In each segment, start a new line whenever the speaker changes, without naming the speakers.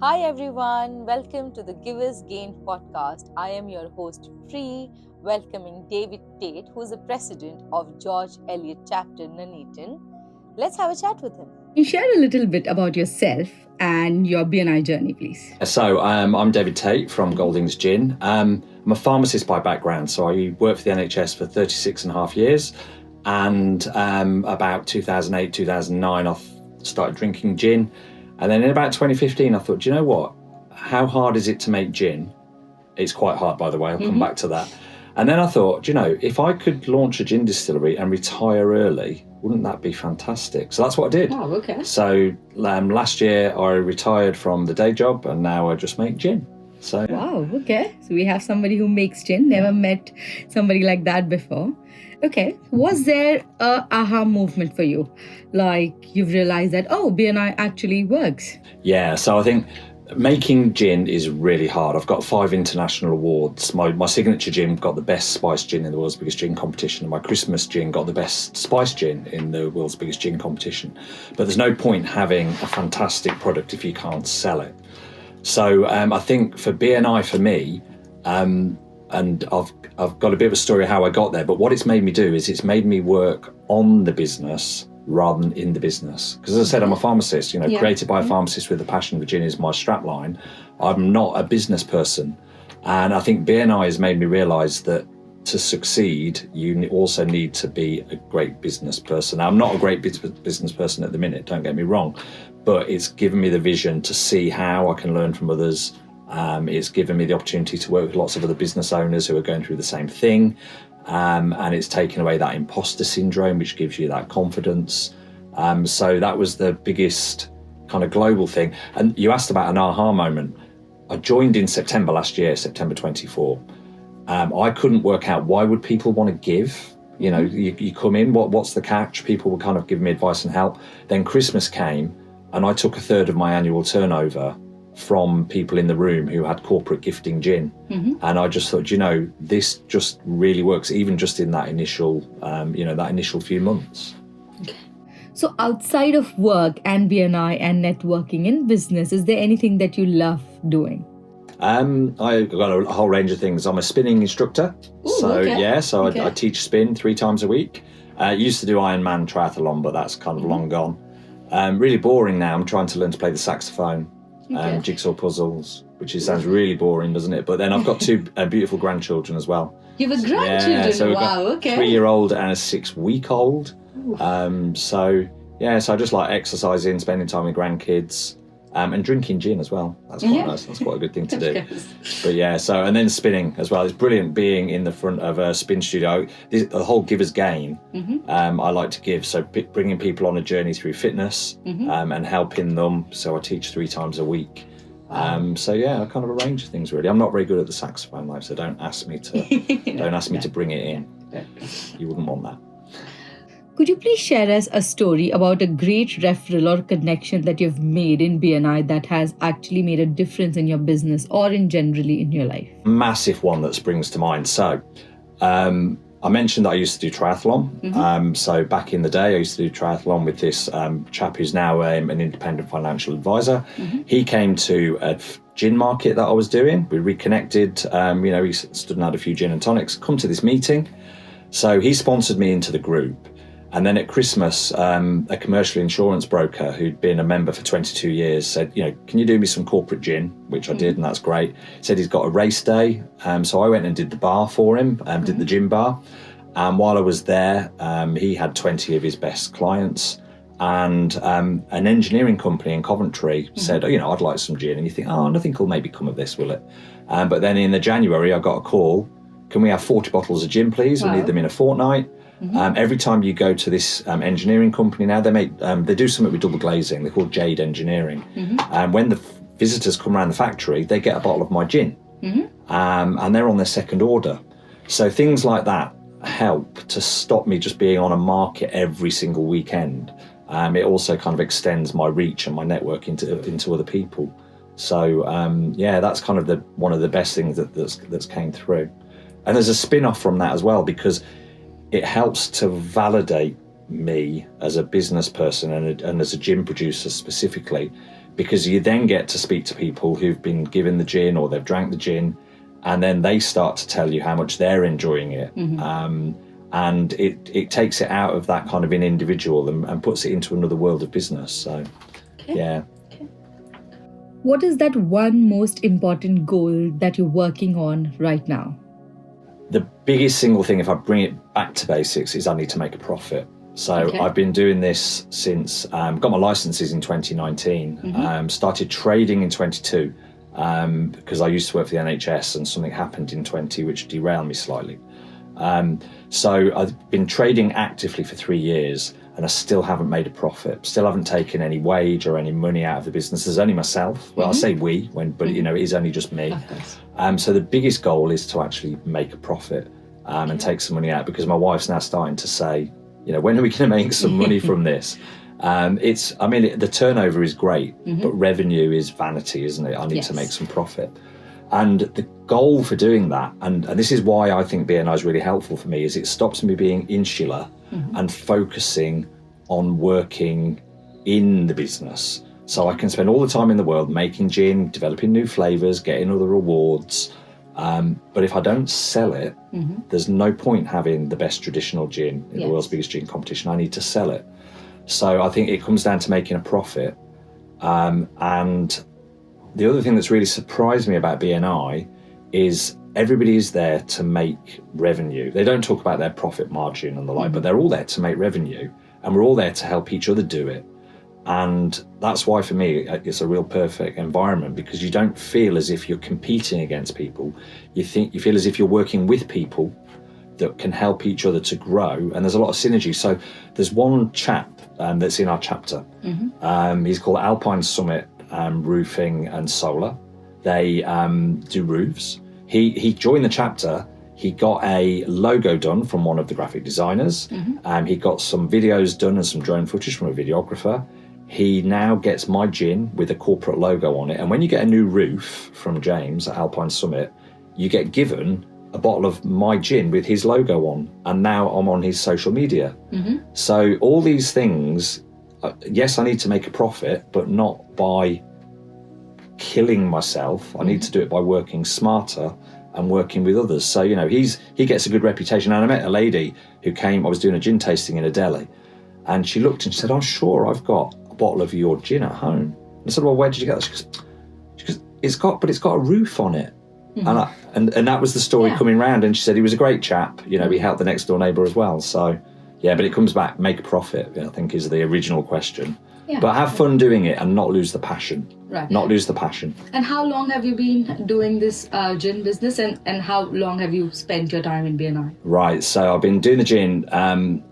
Hi everyone, welcome to the Givers Gain podcast. I am your host, Free, welcoming David Tait, who is the president of George Eliot Chapter, Nuneaton. Let's have a chat with him.
You share a little bit about yourself and your BNI journey, please.
So I'm David Tait from Golding's Gin. I'm a pharmacist by background, so I worked for the NHS for 36 and a half years. And about 2008, 2009, I started drinking gin. And then in about 2015, I thought, do you know what? How hard is it to make gin? It's quite hard, by the way. I'll come back to that. And then I thought, do you know, if I could launch a gin distillery and retire early, wouldn't that be fantastic? So that's what I did.
Oh, okay.
So last year I retired from the day job and now I just make gin. So
wow, okay. So we have somebody who makes gin. Never met somebody like that before. Okay. Was there a aha movement for you? Like you've realized that, BNI actually works?
Yeah, so I think making gin is really hard. I've got 5 international awards. My signature gin got the best spiced gin in the world's biggest gin competition. And my Christmas gin got the best spiced gin in the world's biggest gin competition. But there's no point having a fantastic product if you can't sell it. So I think for BNI, for me, and I've got a bit of a story how I got there, but what it's made me do is it's made me work on the business rather than in the business. Because as I said, I'm a pharmacist, created by a pharmacist with a passion for gin is my strapline. I'm not a business person. And I think BNI has made me realise that to succeed, you also need to be a great business person. Now, I'm not a great business person at the minute, don't get me wrong, but it's given me the vision to see how I can learn from others. It's given me the opportunity to work with lots of other business owners who are going through the same thing. And it's taken away that imposter syndrome, which gives you that confidence. So that was the biggest kind of global thing. And you asked about an aha moment. I joined in September last year, September 24. I couldn't work out why would people want to give. You come in, what's the catch? People were kind of giving me advice and help. Then Christmas came and I took a third of my annual turnover from people in the room who had corporate gifting gin. And I just thought, this just really works, even just in that initial, that initial few months.
Okay. So outside of work and BNI and networking in business, is there anything that you love doing?
I've got a whole range of things. I'm a spinning instructor.
Okay.
I teach spin 3 times a week. Used to do Ironman triathlon, but that's kind of long gone. Really boring now. I'm trying to learn to play the saxophone. Jigsaw puzzles, which sounds really boring, doesn't it? But then I've got 2 beautiful grandchildren as well.
You have a grandchildren?
Yeah, so we've got
wow, okay.
3-year-old and a 6-week-old. So I just like exercising, spending time with grandkids, and drinking gin as well. That's quite nice. That's quite a good thing to do. But and then spinning as well. It's brilliant being in the front of a spin studio. The whole Giver's Gain, I like to give. So bringing people on a journey through fitness and helping them. So I teach 3 times a week. I kind of arrange things really. I'm not very good at the saxophone though, so don't ask me to bring it in. You wouldn't want that.
Could you please share us a story about a great referral or connection that you've made in BNI that has actually made a difference in your business or in generally in your life?
Massive one that springs to mind. So I mentioned that I used to do triathlon. So back in the day, I used to do triathlon with this chap who's now an independent financial advisor. He came to a gin market that I was doing. We reconnected. He stood and had a few gin and tonics. Come to this meeting. So he sponsored me into the group. And then at Christmas, a commercial insurance broker who'd been a member for 22 years said, can you do me some corporate gin? Which I did, and that's great. Said he's got a race day. So I went and did the bar for him, did the gin bar. And while I was there, he had 20 of his best clients. And an engineering company in Coventry said, I'd like some gin. And you think, nothing will maybe come of this, will it? But then in the January, I got a call. Can we have 40 bottles of gin, please?
Wow.
We need them in a fortnight. Every time you go to this engineering company now, they do something with double glazing. They're called Jade Engineering. And when the visitors come around the factory, they get a bottle of my gin. And they're on their second order. So things like that help to stop me just being on a market every single weekend. It also kind of extends my reach and my network into other people. So that's kind of one of the best things that's came through. And there's a spin-off from that as well, because it helps to validate me as a business person and as a gin producer specifically, because you then get to speak to people who've been given the gin or they've drank the gin, and then they start to tell you how much they're enjoying it. And it takes it out of that kind of an individual and puts it into another world of business. So, yeah.
What is that one most important goal that you're working on right now?
The biggest single thing, if I bring it back to basics, is I need to make a profit. So I've been doing this since, got my licenses in 2019, started trading in 22, because I used to work for the NHS and something happened in 20 which derailed me slightly. So I've been trading actively for 3 years and I still haven't made a profit, still haven't taken any wage or any money out of the business. There's only myself. Well, I say we, but it is only just me. So the biggest goal is to actually make a profit and take some money out, because my wife's now starting to say, when are we going to make some money from this? The turnover is great, but revenue is vanity, isn't it? I need to make some profit. And the goal for doing that, and this is why I think BNI is really helpful for me, is it stops me being insular and focusing on working in the business. So I can spend all the time in the world making gin, developing new flavours, getting other awards. But if I don't sell it, there's no point having the best traditional gin in the world's biggest gin competition. I need to sell it. So I think it comes down to making a profit. And the other thing that's really surprised me about BNI is everybody is there to make revenue. They don't talk about their profit margin and the like, but they're all there to make revenue, and we're all there to help each other do it. And that's why, for me, it's a real perfect environment, because you don't feel as if you're competing against people. You feel as if you're working with people that can help each other to grow, and there's a lot of synergy. So there's one chap that's in our chapter. He's called Alpine Summit Roofing and Solar. They do roofs. He joined the chapter. He got a logo done from one of the graphic designers. He got some videos done and some drone footage from a videographer. He now gets my gin with a corporate logo on it. And when you get a new roof from James at Alpine Summit, you get given a bottle of my gin with his logo on. And now I'm on his social media. So all these things, yes, I need to make a profit, but not by killing myself. I need to do it by working smarter and working with others. So, he gets a good reputation. And I met a lady who came, I was doing a gin tasting in a deli, and she looked and she said, "I'm sure I've got a bottle of your gin at home." I said, "Well, where did you get that?" She goes, it's got a roof on it. And that was the story coming round. And she said he was a great chap. He helped the next door neighbour as well. So, yeah, but it comes back, make a profit, I think, is the original question. But have fun doing it and not lose the passion. Not lose the passion.
And how long have you been doing this gin business, and how long have you spent your time in BNI?
Right, so I've been doing the gin.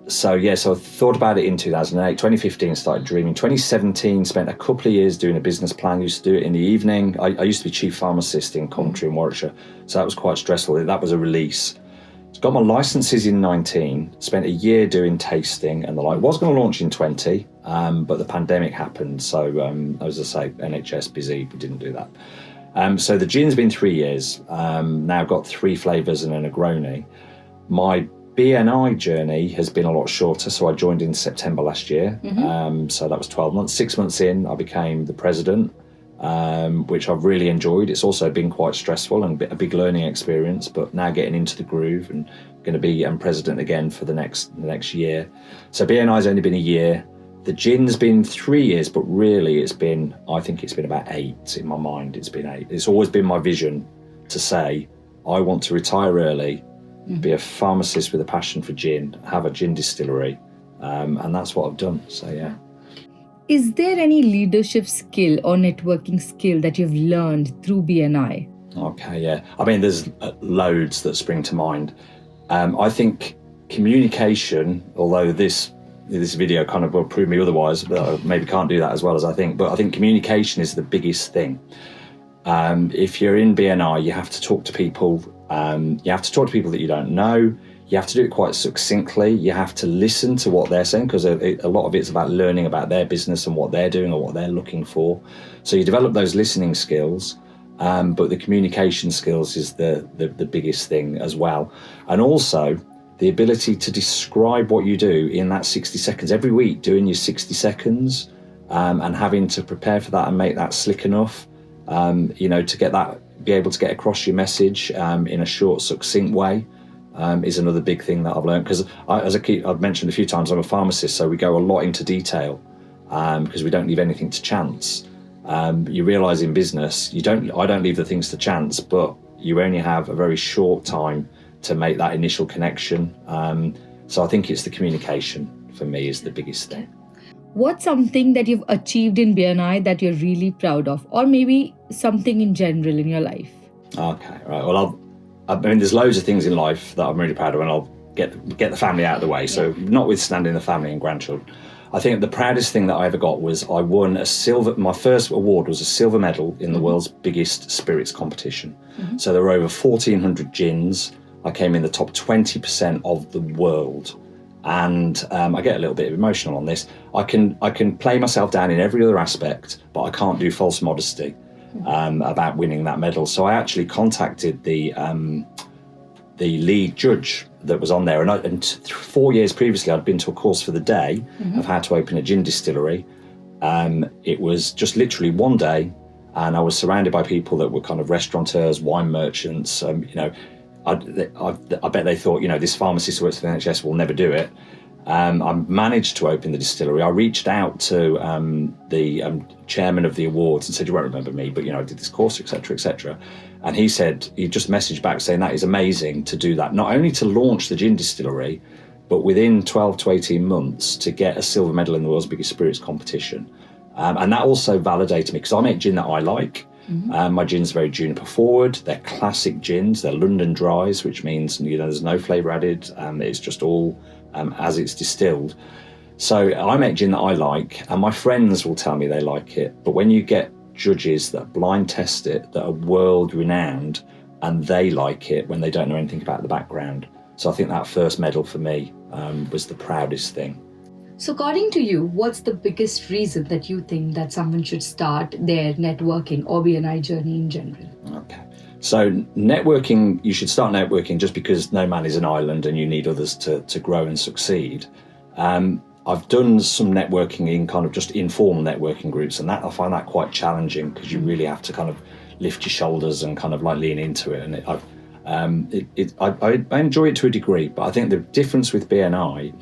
So I thought about it in 2008. 2015 started dreaming. 2017 spent a couple of years doing a business plan. Used to do it in the evening. I used to be chief pharmacist in Coventry in Warwickshire. So that was quite stressful. That was a release. Got my licenses in 19, spent a year doing tasting and the like. Was going to launch in 20, but the pandemic happened. So, as I say, NHS busy, we didn't do that. So the gin's been 3 years. Now got 3 flavours and a Negroni. My BNI journey has been a lot shorter. So I joined in September last year. So that was 12 months. 6 months in, I became the president, which I've really enjoyed. It's also been quite stressful and a big learning experience, but now getting into the groove and going to be president again for the next year. So BNI's only been a year. The gin's been 3 years, but really I think it's been about 8 in my mind. It's been 8. It's always been my vision to say, I want to retire early, be a pharmacist with a passion for gin, have a gin distillery. And that's what I've done. So, yeah.
Is there any leadership skill or networking skill that you've learned through BNI?
Okay, yeah. There's loads that spring to mind. I think communication, although this video kind of will prove me otherwise, but I maybe can't do that as well as I think, but I think communication is the biggest thing. If you're in BNI, you have to talk to people. You have to talk to people that you don't know. You have to do it quite succinctly. You have to listen to what they're saying, because a lot of it's about learning about their business and what they're doing or what they're looking for. So you develop those listening skills, but the communication skills is the biggest thing as well. And also the ability to describe what you do in that 60 seconds. Every week doing your 60 seconds and having to prepare for that and make that slick enough, to get that, be able to get across your message in a short, succinct way. Is another big thing that I've learned, because I've mentioned a few times, I'm a pharmacist, so we go a lot into detail because we don't leave anything to chance. You realise in business, I don't leave the things to chance, but you only have a very short time to make that initial connection. So I think it's the communication for me is the biggest thing.
What's something that you've achieved in BNI that you're really proud of, or maybe something in general in your life?
Okay, right. Well, there's loads of things in life that I'm really proud of, and I'll get the family out of the way. So, notwithstanding the family and grandchildren, I think the proudest thing that I ever got was I won my first award was a silver medal in the world's biggest spirits competition. So there were over 1,400 gins. I came in the top 20% of the world. And I get a little bit emotional on this. I can play myself down in every other aspect, but I can't do false modesty about winning that medal. So I actually contacted the lead judge that was on there, and 4 years previously I'd been to a course for the day of how to open a gin distillery. It was just literally one day, and I was surrounded by people that were kind of restaurateurs, wine merchants. I bet they thought, this pharmacist who works for the NHS will never do it. I managed to open the distillery. I reached out to the chairman of the awards and said, you won't remember me, but I did this course, etc., etc. And he just messaged back saying that is amazing to do that, not only to launch the gin distillery, but within 12 to 18 months to get a silver medal in the world's biggest spirits competition. And that also validated me, because I make gin that I like. My gin's very juniper forward. They're classic gins. They're London dries, which means there's no flavour added. It's just all as it's distilled. So I make gin that I like, and my friends will tell me they like it. But when you get judges that blind test it, that are world renowned, and they like it when they don't know anything about the background. So I think that first medal for me was the proudest thing.
So according to you, what's the biggest reason that you think that someone should start their networking or BNI journey in general?
Okay. So networking, you should start networking just because no man is an island and you need others to grow and succeed. I've done some networking in kind of just informal networking groups, and that I find that quite challenging, because you really have to kind of lift your shoulders and kind of like lean into it. And I enjoy it to a degree, but I think the difference with BNI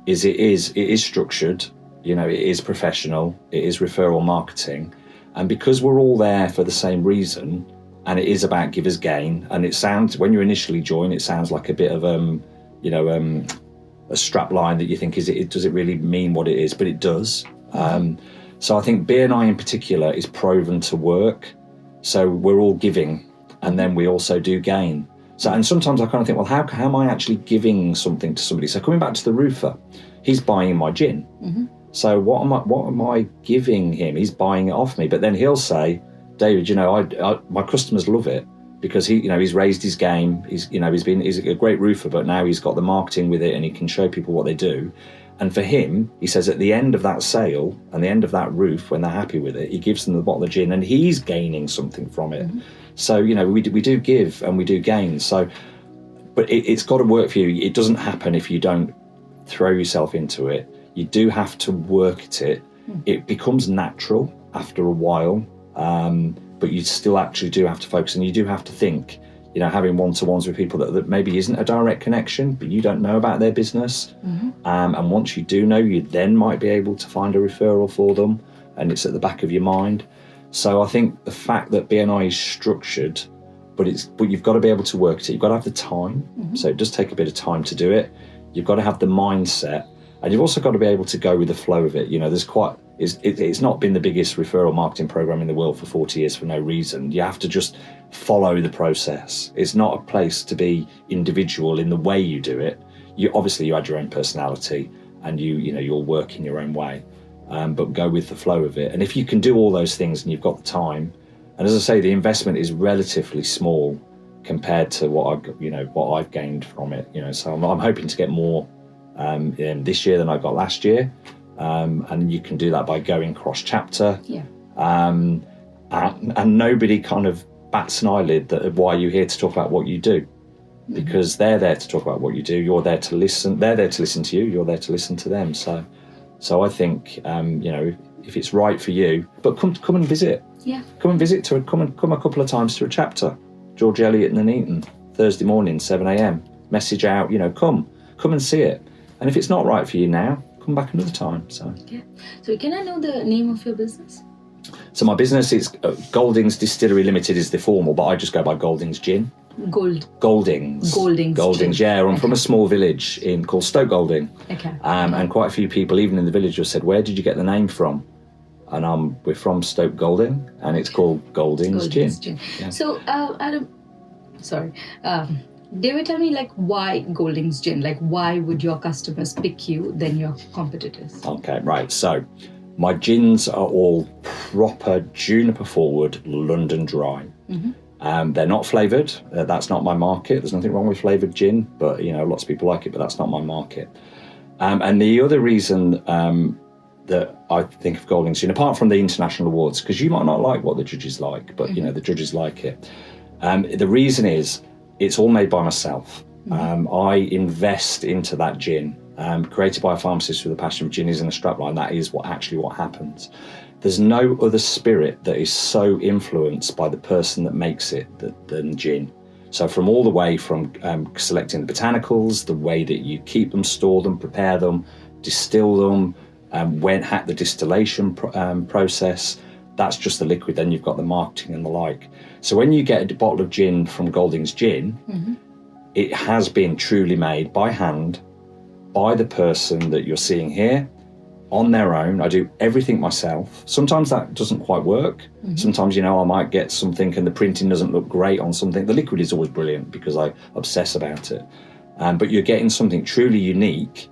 is it is structured, it is professional, it is referral marketing, and because we're all there for the same reason, and it is about givers gain, and it sounds, when you initially join, it sounds like a bit of a strap line that you think, does it really mean what it is? But it does. So I think BNI in particular is proven to work. So we're all giving, and then we also do gain. So, and sometimes I kind of think, well, how am I actually giving something to somebody? So coming back to the roofer, he's buying my gin. So what am I giving him? He's buying it off me. But then he'll say, David, my customers love it, because he's raised his game. He's a great roofer, but now he's got the marketing with it, and he can show people what they do. And for him, he says at the end of that sale and the end of that roof, when they're happy with it, he gives them the bottle of gin, and he's gaining something from it. So, we do give and we do gain. So, but it's got to work for you. It doesn't happen if you don't throw yourself into it. You do have to work at it. It becomes natural after a while, but you still actually do have to focus, and you do have to think, having one-to-ones with people that maybe isn't a direct connection, but you don't know about their business. And once you do know, you then might be able to find a referral for them, and it's at the back of your mind. So I think the fact that BNI is structured, but you've got to be able to work at it. You've got to have the time. So it does take a bit of time to do it. You've got to have the mindset, and you've also got to be able to go with the flow of it. It's not been the biggest referral marketing program in the world for 40 years for no reason. You have to just follow the process. It's not a place to be individual in the way you do it. You add your own personality, and you'll work in your own way. But go with the flow of it. And if you can do all those things and you've got the time, and as I say, the investment is relatively small compared to what I've gained from it. So I'm hoping to get more this year than I got last year. And you can do that by going cross chapter. And nobody kind of bats an eyelid that why you're here to talk about what you do, because they're there to talk about what you do. You're there to listen. They're there to listen to you. You're there to listen to them. So I think, if it's right for you. But come and visit.
Yeah.
Come and visit. Come a couple of times to a chapter. George Eliot and Nuneaton, Thursday morning, 7 a.m. Message out. Come and see it. And if it's not right for you now, come back another time. So.
Yeah. So can I know the name of your business?
So my business is Goldings Distillery Limited is the formal, but I just go by Goldings Gin. Goldings.
Gin.
Yeah. I'm from a small village called Stoke Golding.
Okay.
And quite a few people, even in the village, have said, "Where did you get the name from?" And we're from Stoke Golding, and it's called Goldings Gin. Yeah.
So, Adam, sorry, David, tell me, like, why Goldings Gin? Like, why would your customers pick you than your competitors?
Okay, right. So, my gins are all proper juniper forward London dry.
Mm-hmm.
They're not flavoured. That's not my market. There's nothing wrong with flavoured gin, but lots of people like it, but that's not my market. And the other reason that I think of Goldings Gin, apart from the international awards, because you might not like what the judges like, but the judges like it. The reason is it's all made by myself. I invest into that gin. Created by a pharmacist with a passion for gin is in a strapline. That is what happens. There's no other spirit that is so influenced by the person that makes it than gin. So from all the way from selecting the botanicals, the way that you keep them, store them, prepare them, distill them, the distillation process, that's just the liquid. Then you've got the marketing and the like. So when you get a bottle of gin from Goldings Gin, it has been truly made by hand by the person that you're seeing here on their own. I do everything myself. Sometimes that doesn't quite work. Sometimes, I might get something and the printing doesn't look great on something. The liquid is always brilliant because I obsess about it. But you're getting something truly unique.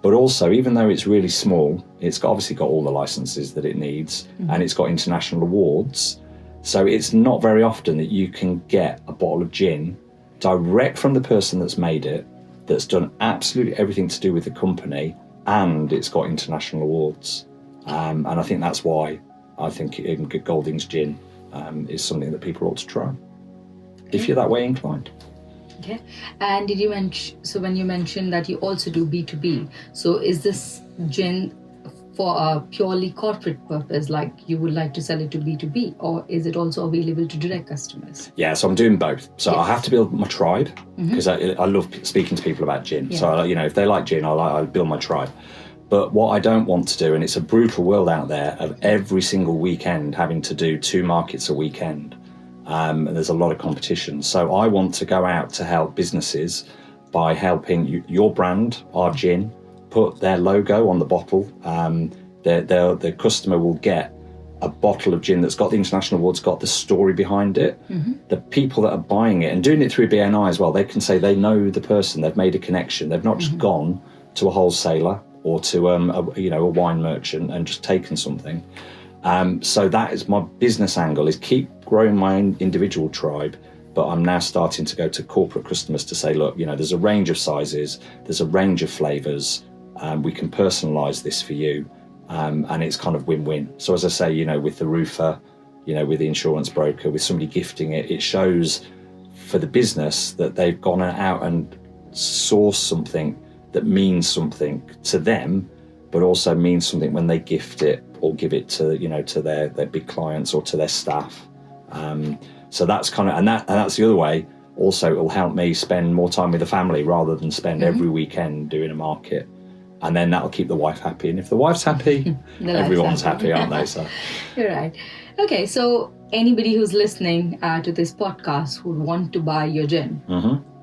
But also, even though it's really small, it's obviously got all the licenses that it needs, and it's got international awards. So it's not very often that you can get a bottle of gin direct from the person that's made it, that's done absolutely everything to do with the company, and it's got international awards. And I think that's why I think Goldings Gin is something that people ought to try, if you're that way inclined.
Okay. And did you mention, so when you mentioned that you also do B2B, so is this gin for a purely corporate purpose, like you would like to sell it to B2B, or is it also available to direct customers?
Yeah, so I'm doing both. So I have to build my tribe, because I love speaking to people about gin.
Yeah.
So, if they like gin, I build my tribe. But what I don't want to do, and it's a brutal world out there of every single weekend having to do 2 markets a weekend, and there's a lot of competition. So I want to go out to help businesses by helping your brand, our gin, put their logo on the bottle. The customer will get a bottle of gin that's got the international awards, got the story behind it. The people that are buying it and doing it through BNI as well, they can say they know the person, they've made a connection. They've not just gone to a wholesaler or to a wine merchant and just taken something. So that is my business angle, is keep growing my individual tribe, but I'm now starting to go to corporate customers to say, look, there's a range of sizes, there's a range of flavours, we can personalise this for you, and it's kind of win-win. So as I say, with the roofer, with the insurance broker, with somebody gifting it, it shows for the business that they've gone out and sourced something that means something to them, but also means something when they gift it or give it to to their big clients or to their staff. So that's kind of, and that's the other way. Also, it will help me spend more time with the family rather than spend every weekend doing a market. And then that'll keep the wife happy. And if the wife's happy, everyone's happy, aren't they? So
you're right. Okay, so anybody who's listening to this podcast who would want to buy your gin,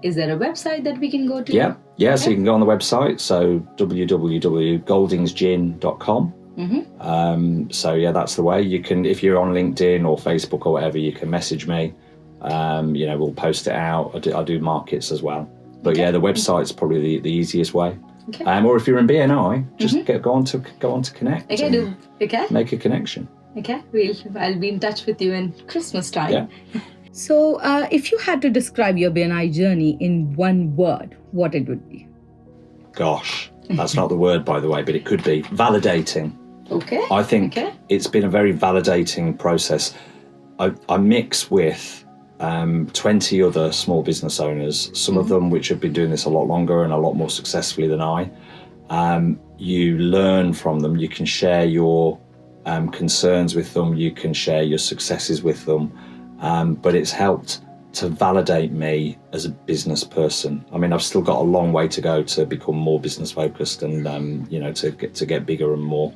is there a website that we can go to?
Yeah. Okay. So you can go on the website. So www.goldingsgin.com. So yeah, that's the way. You can, if you're on LinkedIn or Facebook or whatever, you can message me. We'll post it out. I do markets as well. But yeah, the website's probably the easiest way. Okay. Or if you're in BNI, just go on to Connect.
Okay.
Make a connection.
Okay. I'll be in touch with you in Christmas time.
Yeah.
So, if you had to describe your BNI journey in one word, what it would be?
Gosh, that's not the word, by the way, but it could be validating.
Okay.
I think it's been a very validating process. I mix with 20 other small business owners, some of them which have been doing this a lot longer and a lot more successfully than I. You learn from them. You can share your concerns with them, you can share your successes with them. But it's helped to validate me as a business person. I mean, I've still got a long way to go to become more business focused and, to get bigger and more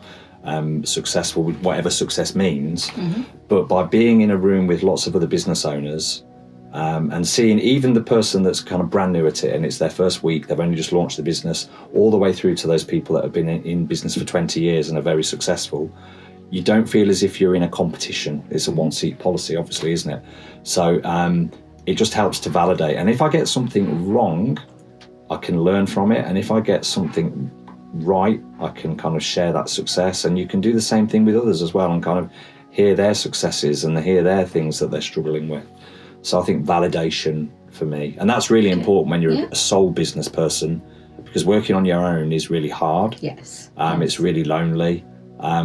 successful with whatever success means. But by being in a room with lots of other business owners, and seeing even the person that's kind of brand new at it and it's their first week, they've only just launched the business, all the way through to those people that have been in business for 20 years and are very successful, you don't feel as if you're in a competition. It's a one-seat policy, obviously, isn't it? So it just helps to validate. And if I get something wrong, I can learn from it. And if I get something right, I can kind of share that success. And you can do the same thing with others as well and kind of hear their successes and hear their things that they're struggling with. So I think validation for me, and that's really important when you're a sole business person, because working on your own is really hard.
Yes.
It's really lonely.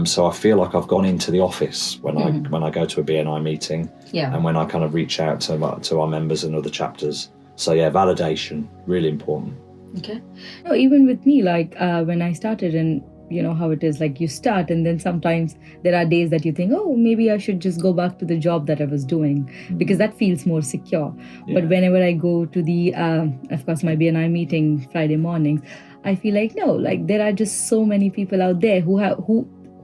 So I feel like I've gone into the office when I go to a BNI meeting, and when I kind of reach out to our members and other chapters. So yeah, validation, really important.
Okay. No, even with me, like when I started, and you know how it is, like you start and then sometimes there are days that you think, oh, maybe I should just go back to the job that I was doing because that feels more secure. But whenever I go to the, of course, my BNI meeting Friday mornings, I feel like, no, like there are just so many people out there who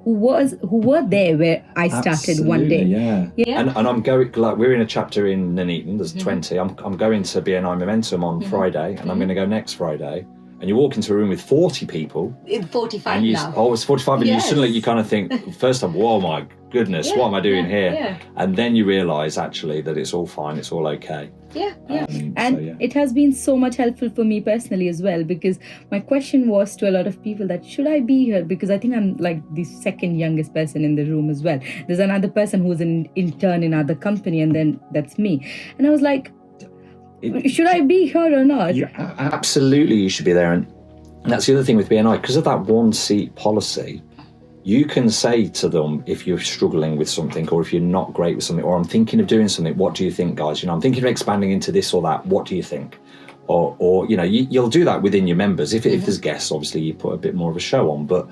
were there where I started one day.
Yeah. And I'm going, like, we're in a chapter in Nuneaton, there's 20. I'm going to BNI Momentum on Friday, and I'm going to go next Friday. And you walk into a room with 40 people.
45
and
now.
Oh, it's 45, and you suddenly you kind of think, first time, whoa, my goodness, what am I doing here?
Yeah.
And then you realise actually that it's all fine, it's all okay.
It has been so much helpful for me personally as well, because my question was to a lot of people that should I be here, because I think I'm like the second youngest person in the room as well. There's another person who's an intern in another company, and then that's me. And I was like, should I be here or not?
Absolutely, you should be there. And that's the other thing with BNI, because of that one seat policy, you can say to them if you're struggling with something, or if you're not great with something, or I'm thinking of doing something, what do you think, guys? I'm thinking of expanding into this or that, what do you think? Or you'll do that within your members. If there's guests, obviously you put a bit more of a show on, but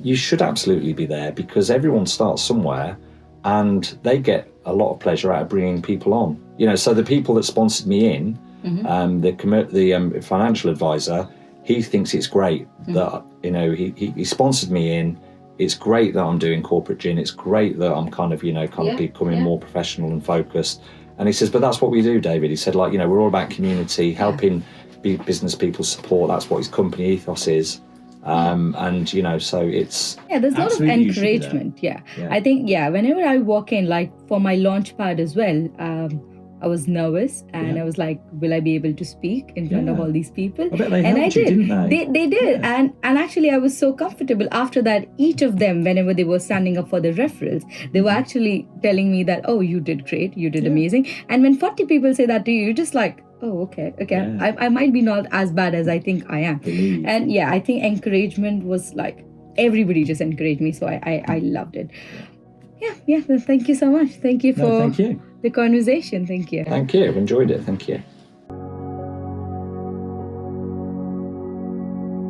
you should absolutely be there, because everyone starts somewhere and they get a lot of pleasure out of bringing people on. So the people that sponsored me in, the financial advisor, he thinks it's great that, he sponsored me in. It's great that I'm doing corporate gin. It's great that I'm kind of becoming more professional and focused. And he says, but that's what we do, David. He said, we're all about community, helping business people support. That's what his company ethos is. So it's...
Yeah, there's a lot of encouragement. I think, whenever I walk in, like for my launch pad as well, I was nervous and I was like, will I be able to speak in front of all these people?
I bet they
and
helped
I
you,
did.
didn't they?
They did. And actually I was so comfortable after that. Each of them, whenever they were standing up for the referrals, they were actually telling me that, oh, you did great, you did amazing. And when 40 people say that to you, you're just like, oh, okay. I might be not as bad as I think I am. And I think encouragement was like, everybody just encouraged me. So I loved it. Well, thank you so much. Thank you for
thank you.
the conversation. Thank you.
Thank you. I've enjoyed it. Thank you.